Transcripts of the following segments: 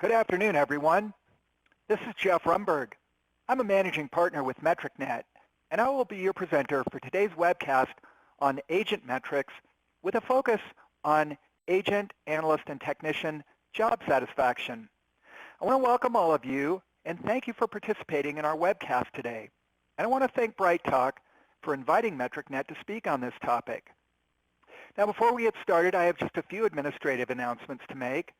Good afternoon, everyone. This is Jeff Rumberg. I'm a managing partner with MetricNet, and I will be your presenter for today's webcast on agent metrics with a focus on agent, analyst, and technician job satisfaction. I want to welcome all of you and thank you for participating in our webcast today. And I want to thank Bright Talk for inviting MetricNet to speak on this topic. Now, before we get started, I have just a few administrative announcements to make.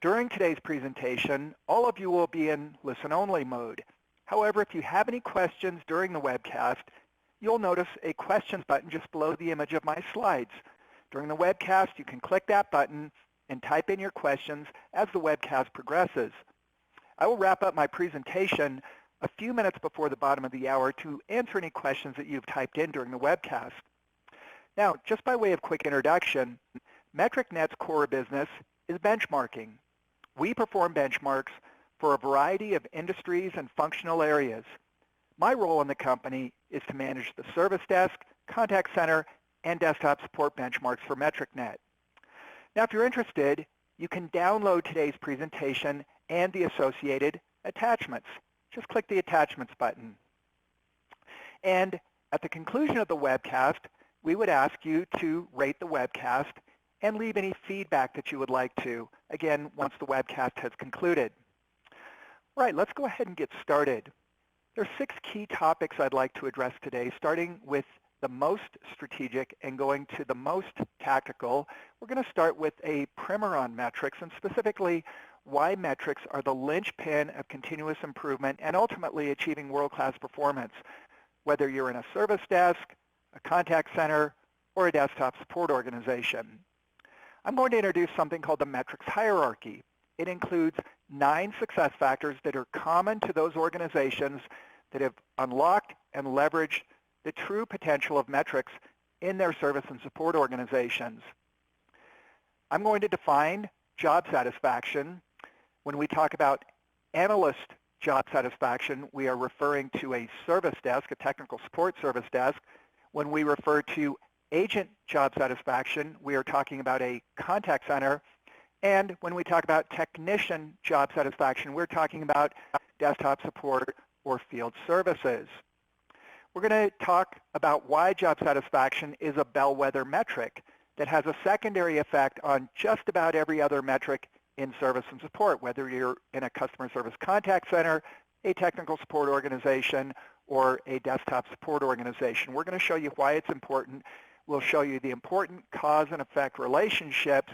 During today's presentation, all of you will be in listen-only mode. However, if you have any questions during the webcast, you'll notice a questions button just below the image of my slides. During the webcast, you can click that button and type in your questions as the webcast progresses. I will wrap up my presentation a few minutes before the bottom of the hour to answer any questions that you've typed in during the webcast. Now, just by way of quick introduction, MetricNet's core business is benchmarking. We perform benchmarks for a variety of industries and functional areas. My role in the company is to manage the service desk, contact center, and desktop support benchmarks for MetricNet. Now, if you're interested, you can download today's presentation and the associated attachments. Just click the attachments button. And at the conclusion of the webcast, we would ask you to rate the webcast and leave any feedback that you would like to, again, once the webcast has concluded. All right, let's go ahead and get started. There are 6 key topics I'd like to address today, starting with the most strategic and going to the most tactical. We're going to start with a primer on metrics, and specifically why metrics are the linchpin of continuous improvement and ultimately achieving world-class performance, whether you're in a service desk, a contact center, or a desktop support organization. I'm going to introduce something called the metrics hierarchy. It includes 9 success factors that are common to those organizations that have unlocked and leveraged the true potential of metrics in their service and support organizations. I'm going to define job satisfaction. When we talk about analyst job satisfaction, we are referring to a service desk, a technical support service desk. When we refer to agent job satisfaction, we are talking about a contact center. And when we talk about technician job satisfaction, we're talking about desktop support or field services. We're going to talk about why job satisfaction is a bellwether metric that has a secondary effect on just about every other metric in service and support, whether you're in a customer service contact center, a technical support organization, or a desktop support organization. We're going to show you why it's important. We'll show you the important cause and effect relationships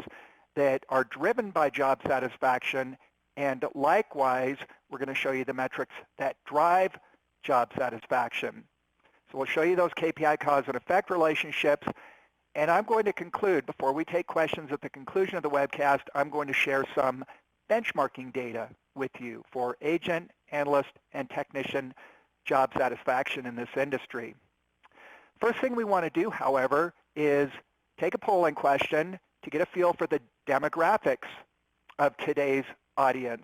that are driven by job satisfaction, and likewise, we're going to show you the metrics that drive job satisfaction. So we'll show you those KPI cause and effect relationships, and I'm going to conclude, before we take questions at the conclusion of the webcast, I'm going to share some benchmarking data with you for agent, analyst, and technician job satisfaction in this industry. First thing we want to do, however, is take a polling question to get a feel for the demographics of today's audience.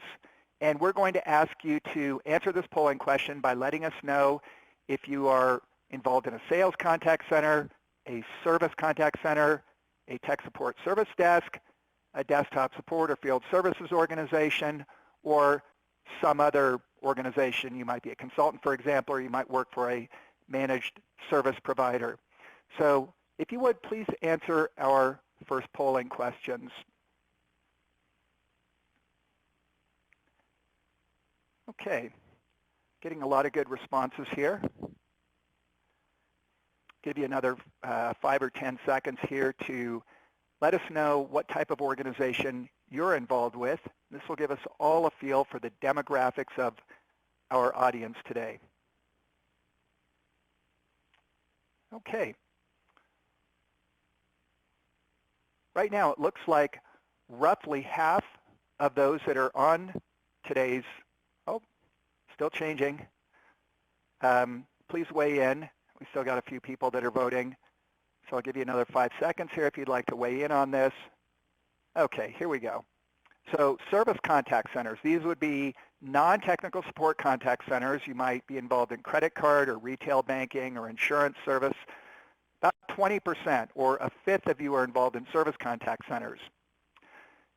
And we're going to ask you to answer this polling question by letting us know if you are involved in a sales contact center, a service contact center, a tech support service desk, a desktop support or field services organization, or some other organization. You might be a consultant, for example, or you might work for a managed service provider. So if you would, please answer our first polling questions. Okay, getting a lot of good responses here. Give you another 5 or 10 seconds here to let us know what type of organization you're involved with. This will give us all a feel for the demographics of our audience today. Okay. Right now, it looks like roughly half of those that are on today's, still changing. Please weigh in. We still got a few people that are voting. So I'll give you another 5 seconds here if you'd like to weigh in on this. Okay, here we go. So service contact centers, these would be non-technical support contact centers. You might be involved in credit card or retail banking or insurance service. About 20% or a fifth of you are involved in service contact centers.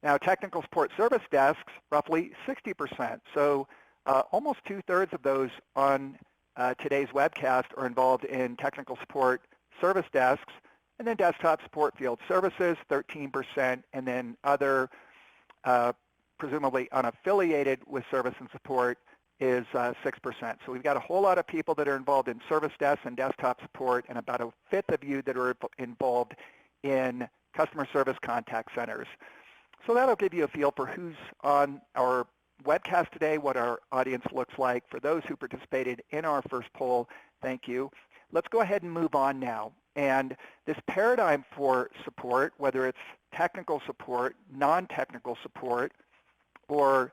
Now, technical support service desks, roughly 60%. So almost 2/3 of those on today's webcast are involved in technical support service desks, and then desktop support field services, 13%, and then other, presumably unaffiliated with service and support, is 6%. So we've got a whole lot of people that are involved in service desks and desktop support, and about 1/5 of you that are involved in customer service contact centers. So that'll give you a feel for who's on our webcast today, what our audience looks like. For those who participated in our first poll, thank you. Let's go ahead and move on now. And this paradigm for support, whether it's technical support, non-technical support, or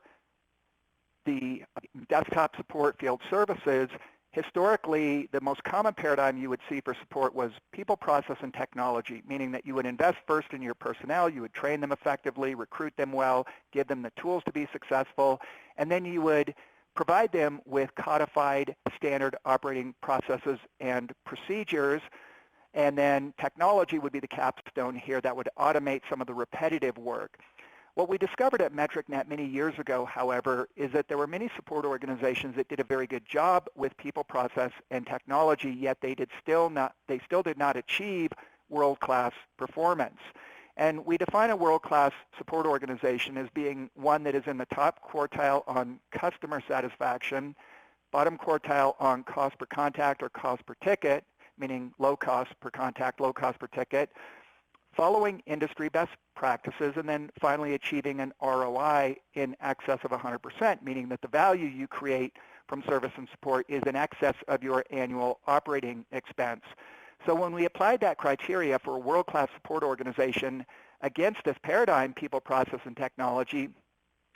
the desktop support field services, historically, the most common paradigm you would see for support was people, process, and technology, meaning that you would invest first in your personnel, you would train them effectively, recruit them well, give them the tools to be successful, and then you would provide them with codified standard operating processes and procedures, and then technology would be the capstone here that would automate some of the repetitive work. What we discovered at MetricNet many years ago, however, is that there were many support organizations that did a very good job with people, process, and technology, yet they still did not achieve world-class performance. And we define a world-class support organization as being one that is in the top quartile on customer satisfaction, bottom quartile on cost per contact or cost per ticket, meaning low cost per contact, low cost per ticket, following industry best practices, and then finally achieving an ROI in excess of 100%, meaning that the value you create from service and support is in excess of your annual operating expense. So when we applied that criteria for a world-class support organization against this paradigm, people, process, and technology,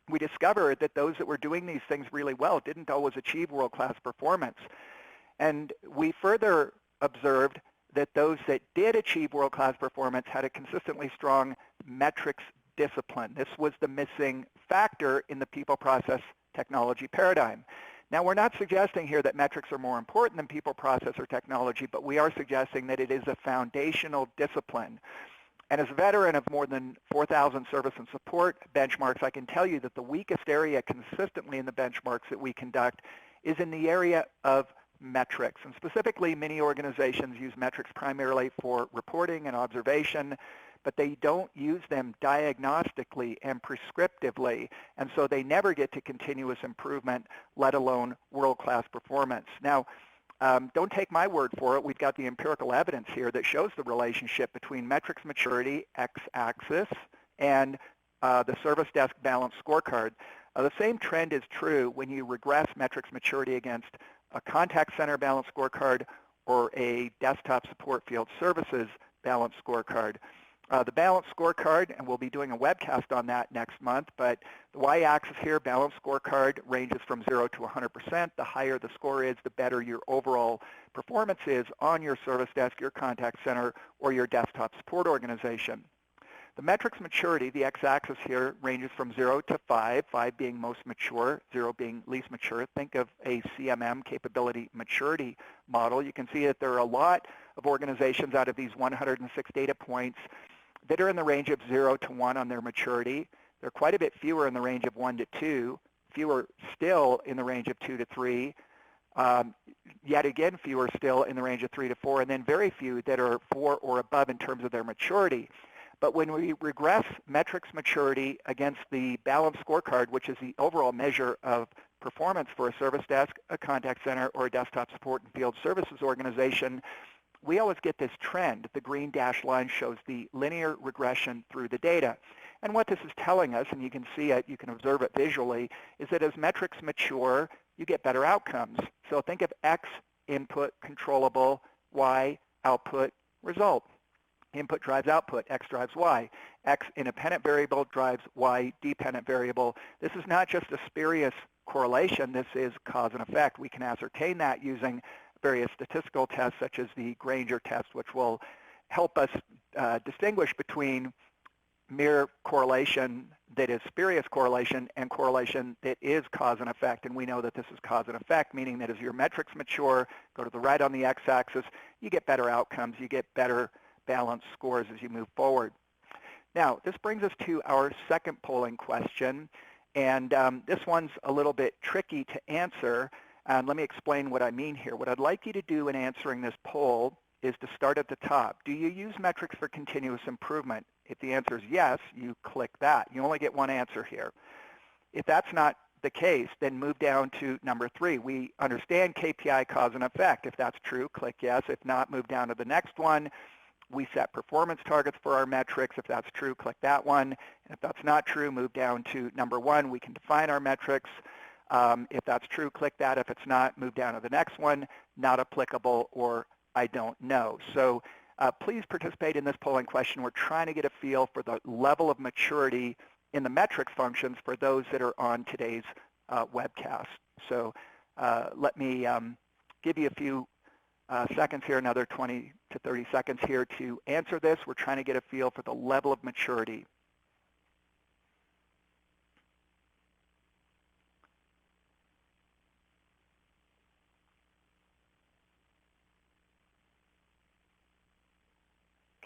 we discovered that those that were doing these things really well didn't always achieve world-class performance. And we further observed that those that did achieve world-class performance had a consistently strong metrics discipline. This was the missing factor in the people, process, technology paradigm. Now, we're not suggesting here that metrics are more important than people, process, or technology, but we are suggesting that it is a foundational discipline. And as a veteran of more than 4,000 service and support benchmarks, I can tell you that the weakest area consistently in the benchmarks that we conduct is in the area of metrics. And specifically, many organizations use metrics primarily for reporting and observation, but they don't use them diagnostically and prescriptively, and so they never get to continuous improvement, let alone world-class performance. Now, don't take my word for it. We've got the empirical evidence here that shows the relationship between metrics maturity, x-axis, and the service desk balance scorecard. The same trend is true when you regress metrics maturity against a contact center balance scorecard or a desktop support field services balance scorecard. The balance scorecard, and we'll be doing a webcast on that next month, but the y-axis here, balance scorecard, ranges from 0 to 100%. The higher the score is, the better your overall performance is on your service desk, your contact center, or your desktop support organization. The metrics maturity, the x-axis here, ranges from 0 to 5, 5 being most mature, 0 being least mature. Think of a CMM, capability maturity model. You can see that there are a lot of organizations out of these 106 data points that are in the range of 0 to 1 on their maturity. There are quite a bit fewer in the range of 1 to 2, fewer still in the range of 2 to 3, yet again fewer still in the range of 3 to 4, and then very few that are 4 or above in terms of their maturity. But when we regress metrics maturity against the balance scorecard, which is the overall measure of performance for a service desk, a contact center, or a desktop support and field services organization, we always get this trend. The green dashed line shows the linear regression through the data. And what this is telling us, and you can see it, you can observe it visually, is that as metrics mature, you get better outcomes. So think of X, input, controllable, Y, output, result. Input drives output, X drives Y. X independent variable drives Y dependent variable. This is not just a spurious correlation, this is cause and effect. We can ascertain that using various statistical tests such as the Granger test, which will help us distinguish between mere correlation that is spurious correlation and correlation that is cause and effect. And we know that this is cause and effect, meaning that as your metrics mature, go to the right on the x-axis, you get better outcomes, you get better balanced scores as you move forward. Now, this brings us to our second polling question, and this one's a little bit tricky to answer, and let me explain what I mean here. What I'd like you to do in answering this poll is to start at the top. Do you use metrics for continuous improvement? If the answer is yes, you click that. You only get one answer here. If that's not the case, then move down to number 3. We understand KPI cause and effect. If that's true, click yes. If not, move down to the next one. We set performance targets for our metrics. If that's true, click that one. And if that's not true, move down to number 1. We can define our metrics. If that's true, click that. If it's not, move down to the next one, not applicable, or I don't know. So please participate in this polling question. We're trying to get a feel for the level of maturity in the metrics functions for those that are on today's webcast. So let me give you a few seconds here, another 20 to 30 seconds here to answer this. We're trying to get a feel for the level of maturity.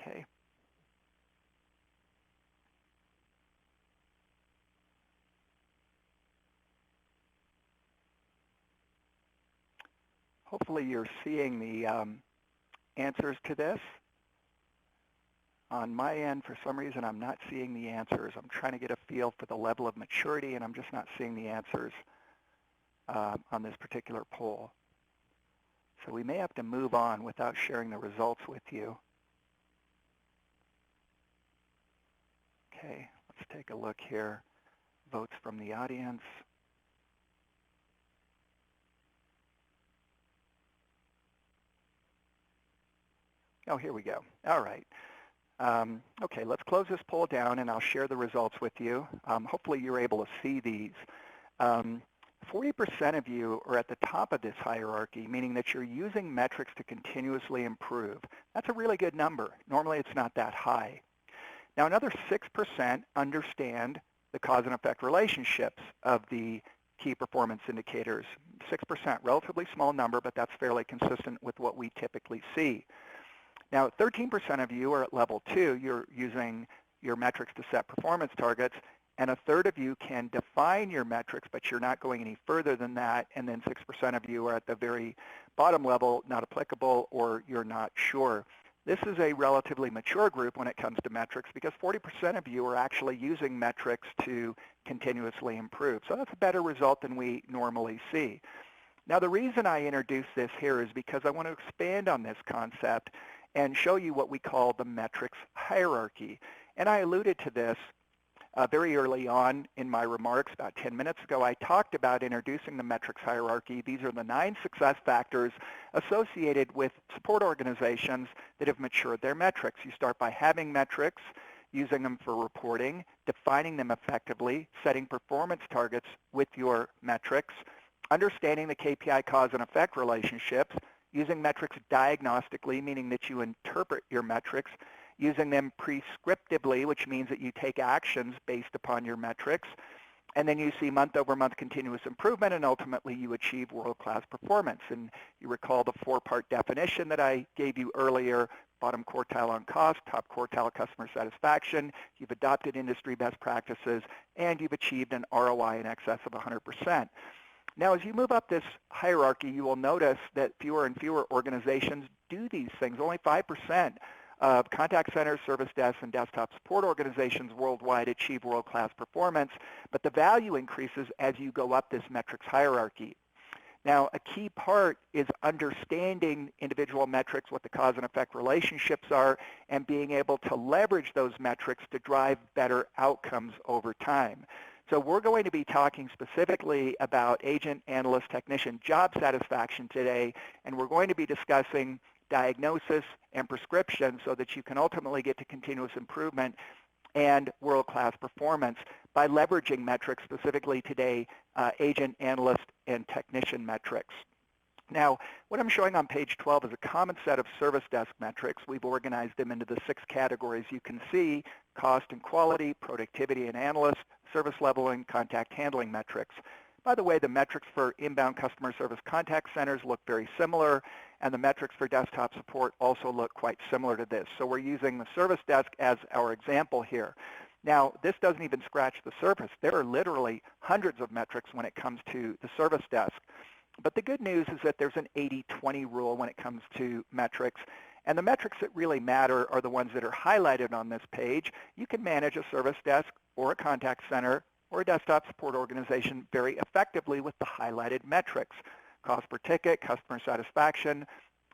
Okay. Hopefully you're seeing the answers to this. On my end, for some reason, I'm not seeing the answers. I'm trying to get a feel for the level of maturity, and I'm just not seeing the answers on this particular poll. So we may have to move on without sharing the results with you. Okay, let's take a look here. Votes from the audience. Oh, here we go. All right. Okay, let's close this poll down, and I'll share the results with you. Hopefully you're able to see these. 40% of you are at the top of this hierarchy, meaning that you're using metrics to continuously improve. That's a really good number. Normally it's not that high. Now another 6% understand the cause and effect relationships of the key performance indicators. 6%, relatively small number, but that's fairly consistent with what we typically see. Now 13% of you are at level 2. You're using your metrics to set performance targets, and a third of you can define your metrics, but you're not going any further than that, and then 6% of you are at the very bottom level, not applicable, or you're not sure. This is a relatively mature group when it comes to metrics because 40% of you are actually using metrics to continuously improve. So that's a better result than we normally see. Now the reason I introduce this here is because I want to expand on this concept and show you what we call the metrics hierarchy. And I alluded to this very early on in my remarks about 10 minutes ago. I talked about introducing the metrics hierarchy. These are the 9 success factors associated with support organizations that have matured their metrics. You start by having metrics, using them for reporting, defining them effectively, setting performance targets with your metrics, understanding the KPI cause and effect relationships, using metrics diagnostically, meaning that you interpret your metrics, using them prescriptively, which means that you take actions based upon your metrics, and then you see month-over-month continuous improvement, and ultimately you achieve world-class performance. And you recall the 4-part definition that I gave you earlier: bottom quartile on cost, top quartile customer satisfaction, you've adopted industry best practices, and you've achieved an ROI in excess of 100%. Now, as you move up this hierarchy, you will notice that fewer and fewer organizations do these things. Only 5% of contact centers, service desks, and desktop support organizations worldwide achieve world-class performance, but the value increases as you go up this metrics hierarchy. Now, a key part is understanding individual metrics, what the cause and effect relationships are, and being able to leverage those metrics to drive better outcomes over time. So we're going to be talking specifically about agent, analyst, technician job satisfaction today, and we're going to be discussing diagnosis and prescription so that you can ultimately get to continuous improvement and world-class performance by leveraging metrics, specifically today, agent, analyst, and technician metrics. Now, what I'm showing on page 12 is a common set of service desk metrics. We've organized them into the 6 categories you can see: cost and quality, productivity and analyst, service level, and contact handling metrics. By the way, the metrics for inbound customer service contact centers look very similar, and the metrics for desktop support also look quite similar to this. So we're using the service desk as our example here. Now, this doesn't even scratch the surface. There are literally hundreds of metrics when it comes to the service desk. But the good news is that there's an 80-20 rule when it comes to metrics. And the metrics that really matter are the ones that are highlighted on this page. You can manage a service desk or a contact center or a desktop support organization very effectively with the highlighted metrics: cost per ticket, customer satisfaction,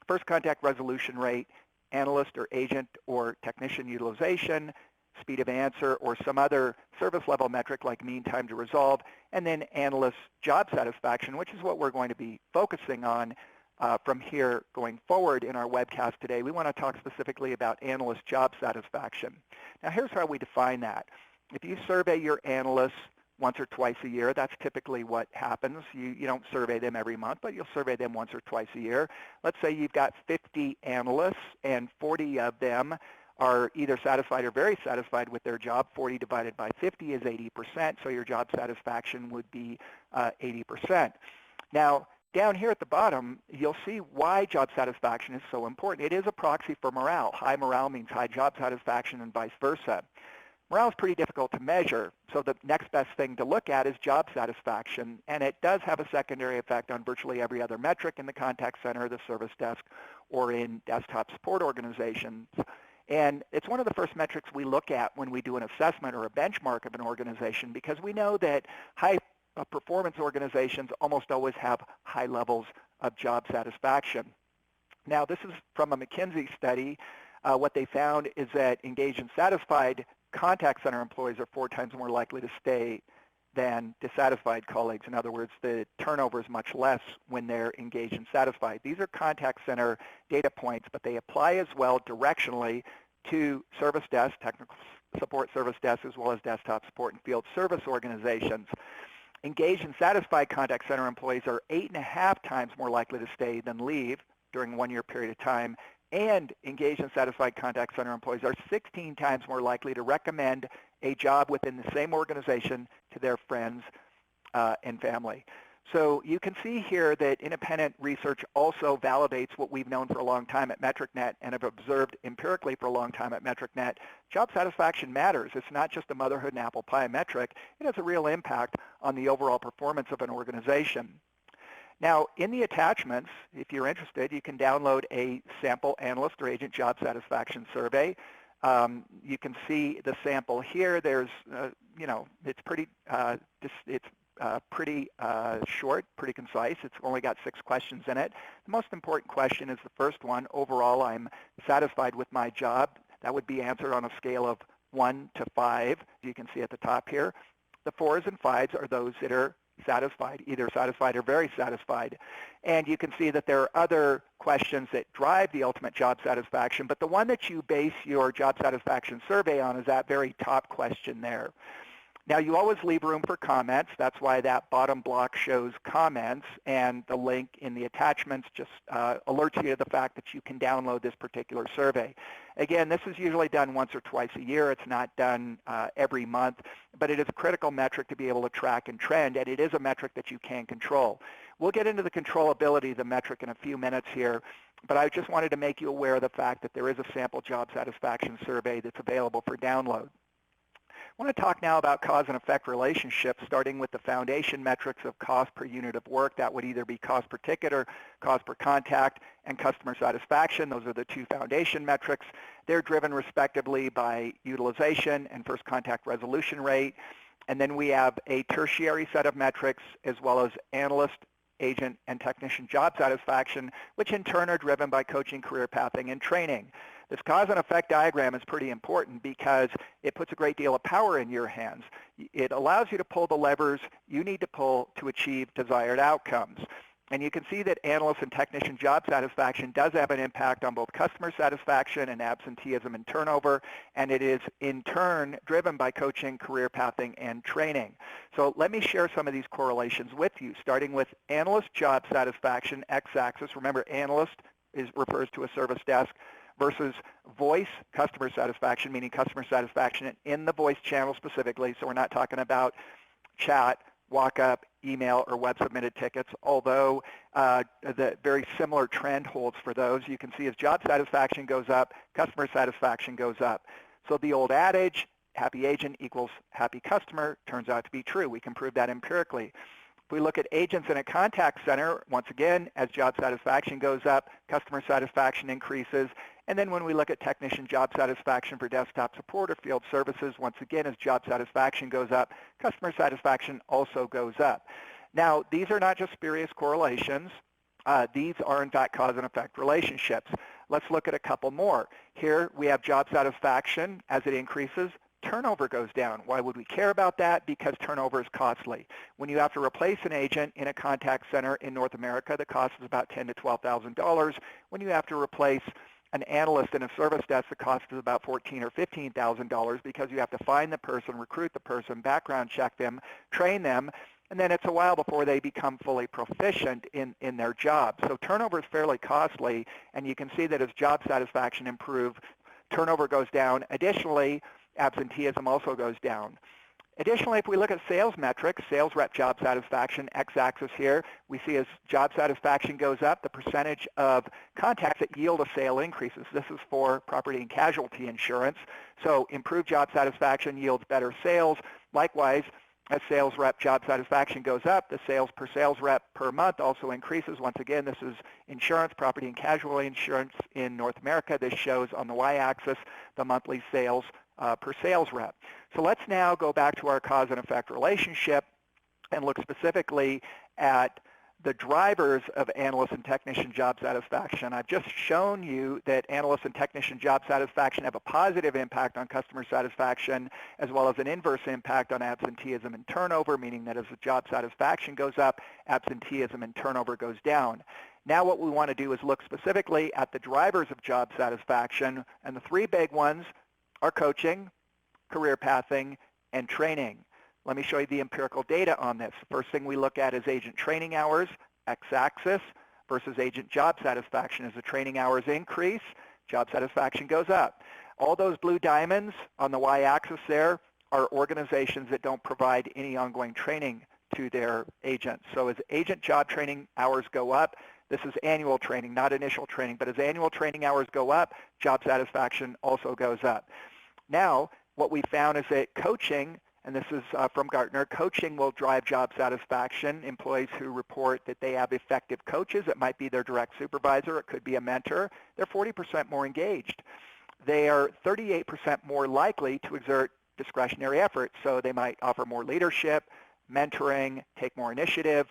first contact resolution rate, analyst or agent or technician utilization, speed of answer, or some other service level metric like mean time to resolve, and then analyst job satisfaction, which is what we're going to be focusing on from here going forward in our webcast today. We want to talk specifically about analyst job satisfaction. Now, here's how we define that. If you survey your analysts once or twice a year, that's typically what happens. You don't survey them every month, but you'll survey them once or twice a year. Let's say you've got 50 analysts and 40 of them are either satisfied or very satisfied with their job. 40 divided by 50 is 80%, so your job satisfaction would be 80%. Now, down here at the bottom, you'll see why job satisfaction is so important. It is a proxy for morale. High morale means high job satisfaction and vice versa. Morale is pretty difficult to measure, so the next best thing to look at is job satisfaction, and it does have a secondary effect on virtually every other metric in the contact center, the service desk, or in desktop support organizations. And it's one of the first metrics we look at when we do an assessment or a benchmark of an organization, because we know that high performance organizations almost always have high levels of job satisfaction. Now, this is from a McKinsey study. What they found is that engaged and satisfied contact center employees are 4 times more likely to stay than dissatisfied colleagues. In other words, the turnover is much less when they're engaged and satisfied. These are contact center data points, but they apply as well directionally to service desk, technical support service desks, as well as desktop support and field service organizations. Engaged and satisfied contact center employees are 8.5 times more likely to stay than leave during a 1-year period of time, and engaged and satisfied contact center employees are 16 times more likely to recommend a job within the same organization to their friends and family. So you can see here that independent research also validates what we've known for a long time at MetricNet and have observed empirically for a long time at MetricNet. Job satisfaction matters. It's not just a motherhood and apple pie metric. It has a real impact on the overall performance of an organization. Now, in the attachments, if you're interested, you can download a sample analyst or agent job satisfaction survey. You can see the sample here. There's, it's pretty short, pretty concise. It's only got 6 questions in it. The most important question is the first one. Overall, I'm satisfied with my job. That would be answered on a scale of 1 to 5. You can see at the top here. The 4s and 5s are those that are satisfied, either satisfied or very satisfied. And you can see that there are other questions that drive the ultimate job satisfaction, but the one that you base your job satisfaction survey on is that very top question there. Now, you always leave room for comments. That's why that bottom block shows comments, and the link in the attachments just alerts you to the fact that you can download this particular survey. Again, this is usually done once or twice a year. It's not done every month, but it is a critical metric to be able to track and trend, and it is a metric that you can control. We'll get into the controllability of the metric in a few minutes here, but I just wanted to make you aware of the fact that there is a sample job satisfaction survey that's available for download. I want to talk now about cause and effect relationships, starting with the foundation metrics of cost per unit of work. That would either be cost per ticket or cost per contact, and customer satisfaction. Those are the 2 foundation metrics. They're driven respectively by utilization and first contact resolution rate. And then we have a tertiary set of metrics as well as analyst, agent, and technician job satisfaction, which in turn are driven by coaching, career pathing, and training. This cause and effect diagram is pretty important because it puts a great deal of power in your hands. It allows you to pull the levers you need to pull to achieve desired outcomes. And you can see that analyst and technician job satisfaction does have an impact on both customer satisfaction and absenteeism and turnover, and it is in turn driven by coaching, career pathing, and training. So let me share some of these correlations with you, starting with analyst job satisfaction, x-axis. Remember, analyst refers to a service desk, versus voice customer satisfaction, meaning customer satisfaction in the voice channel specifically. So we're not talking about chat walk-up, email, or web-submitted tickets, although the very similar trend holds for those. You can see as job satisfaction goes up, customer satisfaction goes up. So the old adage, happy agent equals happy customer, turns out to be true. We can prove that empirically. If we look at agents in a contact center, once again, as job satisfaction goes up, customer satisfaction increases. And then when we look at technician job satisfaction for desktop support or field services, once again, as job satisfaction goes up, customer satisfaction also goes up. Now, these are not just spurious correlations. These are, in fact, cause and effect relationships. Let's look at a couple more. Here we have job satisfaction. As it increases, turnover goes down. Why would we care about that? Because turnover is costly. When you have to replace an agent in a contact center in North America, the cost is about $10,000 to $12,000. When you have to replace an analyst in a service desk, the cost is about $14,000 or $15,000 because you have to find the person, recruit the person, background check them, train them, and then it's a while before they become fully proficient in their job. So turnover is fairly costly, and you can see that as job satisfaction improves, turnover goes down. Additionally, absenteeism also goes down. Additionally, if we look at sales metrics, sales rep job satisfaction, x-axis here, we see as job satisfaction goes up, the percentage of contacts that yield a sale increases. This is for property and casualty insurance. So improved job satisfaction yields better sales. Likewise, as sales rep job satisfaction goes up, the sales per sales rep per month also increases. Once again, this is insurance, property and casualty insurance in North America. This shows on the y-axis the monthly sales per sales rep. So let's now go back to our cause and effect relationship and look specifically at the drivers of analyst and technician job satisfaction. I've just shown you that analyst and technician job satisfaction have a positive impact on customer satisfaction as well as an inverse impact on absenteeism and turnover, meaning that as the job satisfaction goes up, absenteeism and turnover goes down. Now what we want to do is look specifically at the drivers of job satisfaction, and the three big ones are coaching, career pathing, and training. Let me show you the empirical data on this. The first thing we look at is agent training hours, x-axis, versus agent job satisfaction. As the training hours increase, job satisfaction goes up. All those blue diamonds on the y-axis there are organizations that don't provide any ongoing training to their agents. So as agent job training hours go up, this is annual training, not initial training, but as annual training hours go up, job satisfaction also goes up. Now, what we found is that coaching, and this is from Gartner, coaching will drive job satisfaction. Employees who report that they have effective coaches, it might be their direct supervisor, it could be a mentor, they're 40% more engaged. They are 38% more likely to exert discretionary effort, so they might offer more leadership, mentoring, take more initiative,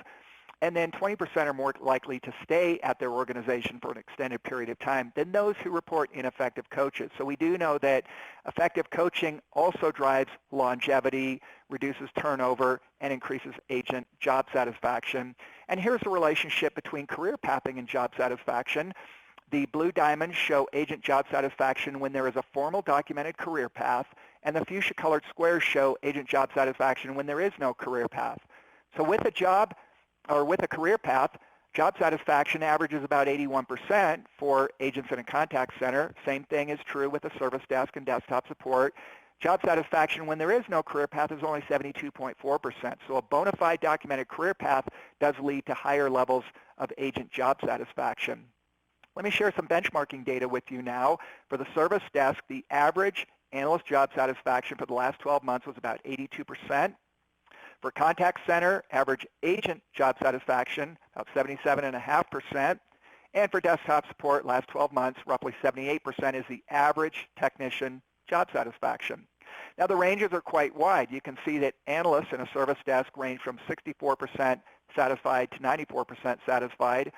and then 20% are more likely to stay at their organization for an extended period of time than those who report ineffective coaches. So we do know that effective coaching also drives longevity, reduces turnover, and increases agent job satisfaction. And here's the relationship between career pathing and job satisfaction. The blue diamonds show agent job satisfaction when there is a formal documented career path, and the fuchsia-colored squares show agent job satisfaction when there is no career path. So with a job, or with a career path, job satisfaction averages about 81% for agents in a contact center. Same thing is true with a service desk and desktop support. Job satisfaction when there is no career path is only 72.4%. So a bona fide documented career path does lead to higher levels of agent job satisfaction. Let me share some benchmarking data with you now. For the service desk, the average analyst job satisfaction for the last 12 months was about 82%. For contact center, average agent job satisfaction, about 77.5%. And for desktop support, last 12 months, roughly 78% is the average technician job satisfaction. Now the ranges are quite wide. You can see that analysts in a service desk range from 64% satisfied to 94% satisfied.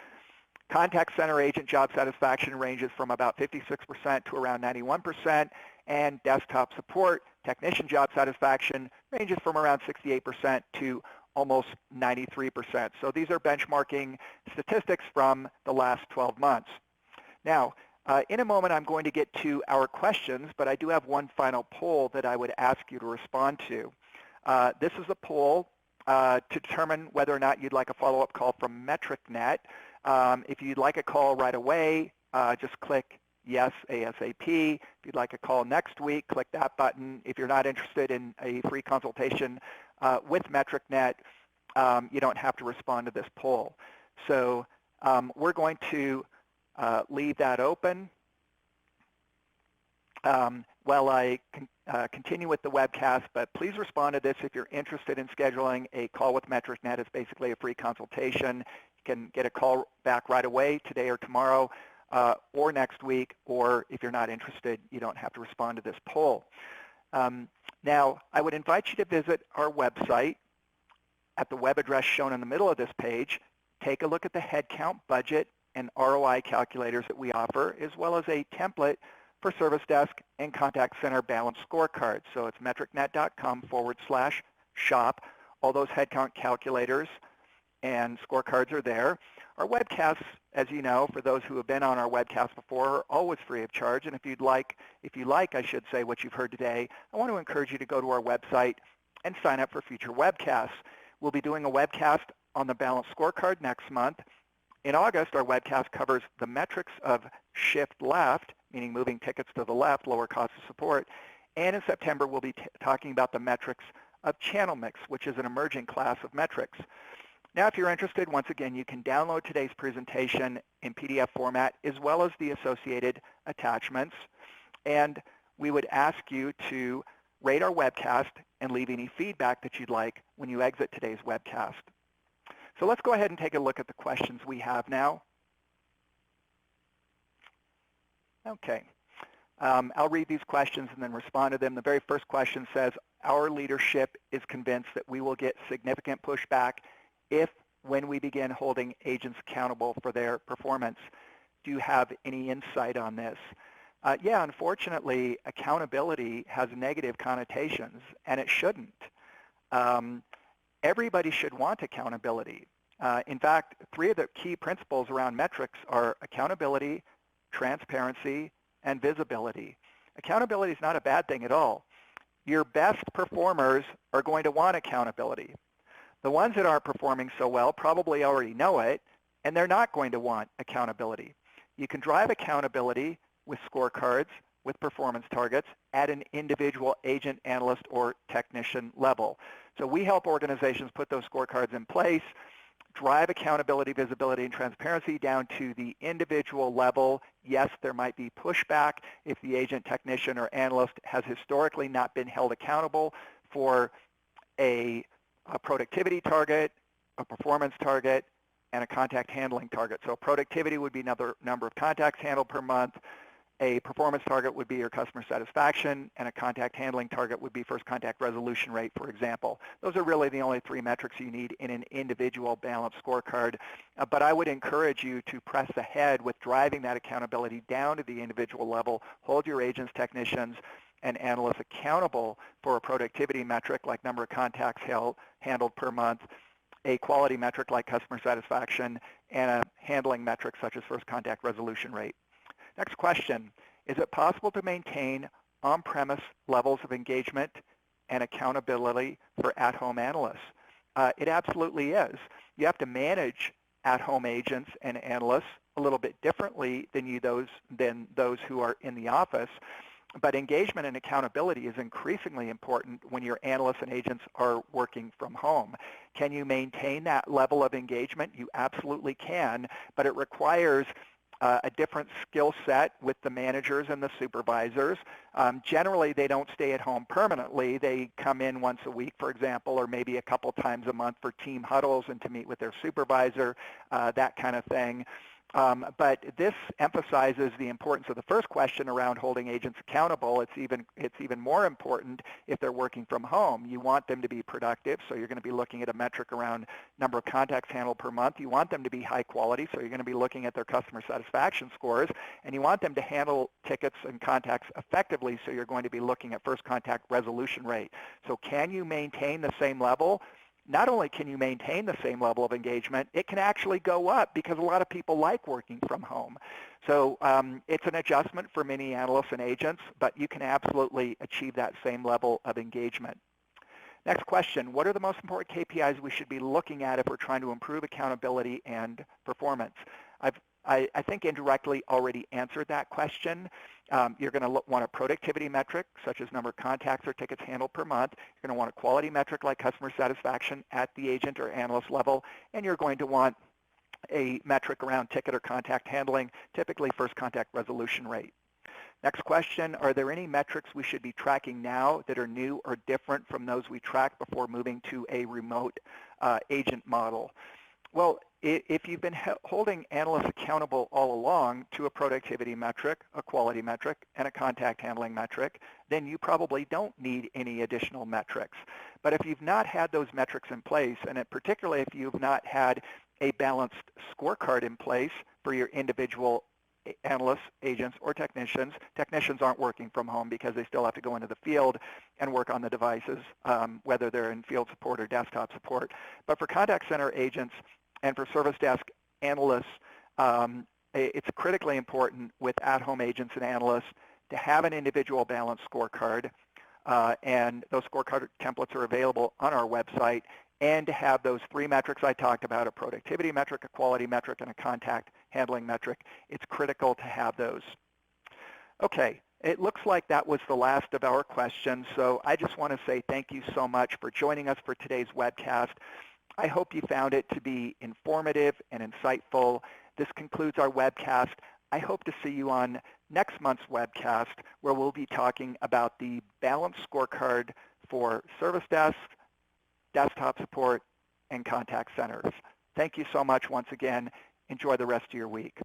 Contact center agent job satisfaction ranges from about 56% to around 91%, and desktop support technician job satisfaction ranges from around 68% to almost 93%. So these are benchmarking statistics from the last 12 months. Now, in a moment, I'm going to get to our questions, but I do have one final poll that I would ask you to respond to. This is a poll to determine whether or not you'd like a follow-up call from MetricNet. If you'd like a call right away, just click yes ASAP. If you'd like a call next week, click that button. If you're not interested in a free consultation with MetricNet, you don't have to respond to this poll. So we're going to leave that open while I continue with the webcast, but please respond to this if you're interested in scheduling a call with MetricNet. It's basically a free consultation. You can get a call back right away, today or tomorrow, or next week, or if you're not interested, you don't have to respond to this poll. Now, I would invite you to visit our website at the web address shown in the middle of this page. Take a look at the headcount, budget, and ROI calculators that we offer, as well as a template for service desk and contact center balance scorecards. So it's metricnet.com/shop. All those headcount calculators and scorecards are there. Our webcasts, as you know, for those who have been on our webcasts before, are always free of charge. And if you like, I should say, what you've heard today, I want to encourage you to go to our website and sign up for future webcasts. We'll be doing a webcast on the balance scorecard next month. In August, our webcast covers the metrics of shift left, meaning moving tickets to the left, lower cost of support. And in September, we'll be talking about the metrics of channel mix, which is an emerging class of metrics. Now, if you're interested, once again, you can download today's presentation in PDF format, as well as the associated attachments. And we would ask you to rate our webcast and leave any feedback that you'd like when you exit today's webcast. So let's go ahead and take a look at the questions we have now. Okay. I'll read these questions and then respond to them. The very first question says, our leadership is convinced that we will get significant pushback when we begin holding agents accountable for their performance. Do you have any insight on this? Yeah, unfortunately, accountability has negative connotations, and it shouldn't. Everybody should want accountability. In fact, 3 of the key principles around metrics are accountability, transparency, and visibility. Accountability is not a bad thing at all. Your best performers are going to want accountability. The ones that aren't performing so well probably already know it, and they're not going to want accountability. You can drive accountability with scorecards, with performance targets at an individual agent, analyst, or technician level. So we help organizations put those scorecards in place, drive accountability, visibility, and transparency down to the individual level. Yes, there might be pushback if the agent, technician, or analyst has historically not been held accountable for a productivity target, a performance target, and a contact handling target. So productivity would be number of contacts handled per month. A performance target would be your customer satisfaction, and a contact handling target would be first contact resolution rate, for example. Those are really the only 3 metrics you need in an individual balanced scorecard. But I would encourage you to press ahead with driving that accountability down to the individual level. Hold your agents, technicians, and analysts accountable for a productivity metric like number of contacts handled per month, a quality metric like customer satisfaction, and a handling metric such as first contact resolution rate. Next question, is it possible to maintain on-premise levels of engagement and accountability for at-home analysts? It absolutely is. You have to manage at-home agents and analysts a little bit differently than those who are in the office. But engagement and accountability is increasingly important when your analysts and agents are working from home. Can you maintain that level of engagement? You absolutely can, but it requires a different skill set with the managers and the supervisors. Generally, they don't stay at home permanently. They come in once a week, for example, or maybe a couple times a month for team huddles and to meet with their supervisor, that kind of thing. But this emphasizes the importance of the first question around holding agents accountable. It's even more important if they're working from home. You want them to be productive, so you're going to be looking at a metric around number of contacts handled per month. You want them to be high quality, so you're going to be looking at their customer satisfaction scores. And you want them to handle tickets and contacts effectively, so you're going to be looking at first contact resolution rate. So can you maintain the same level? Not only can you maintain the same level of engagement, it can actually go up because a lot of people like working from home. So it's an adjustment for many analysts and agents, but you can absolutely achieve that same level of engagement. Next question, what are the most important KPIs we should be looking at if we're trying to improve accountability and performance? I think indirectly already answered that question. You're going to want a productivity metric, such as number of contacts or tickets handled per month. You're going to want a quality metric like customer satisfaction at the agent or analyst level, and you're going to want a metric around ticket or contact handling, typically first contact resolution rate. Next question, are there any metrics we should be tracking now that are new or different from those we tracked before moving to a remote agent model? Well, if you've been holding analysts accountable all along to a productivity metric, a quality metric, and a contact handling metric, then you probably don't need any additional metrics. But if you've not had those metrics in place, and particularly if you've not had a balanced scorecard in place for your individual analysts, agents, or technicians. Technicians aren't working from home because they still have to go into the field and work on the devices, whether they're in field support or desktop support. But for contact center agents and for service desk analysts, it's critically important with at-home agents and analysts to have an individual balanced scorecard, and those scorecard templates are available on our website, and to have those three metrics I talked about, a productivity metric, a quality metric, and a contact handling metric. It's critical to have those. Okay, it looks like that was the last of our questions, so I just want to say thank you so much for joining us for today's webcast. I hope you found it to be informative and insightful. This concludes our webcast. I hope to see you on next month's webcast, where we'll be talking about the balanced scorecard for service desks, desktop support, and contact centers. Thank you so much once again. Enjoy the rest of your week.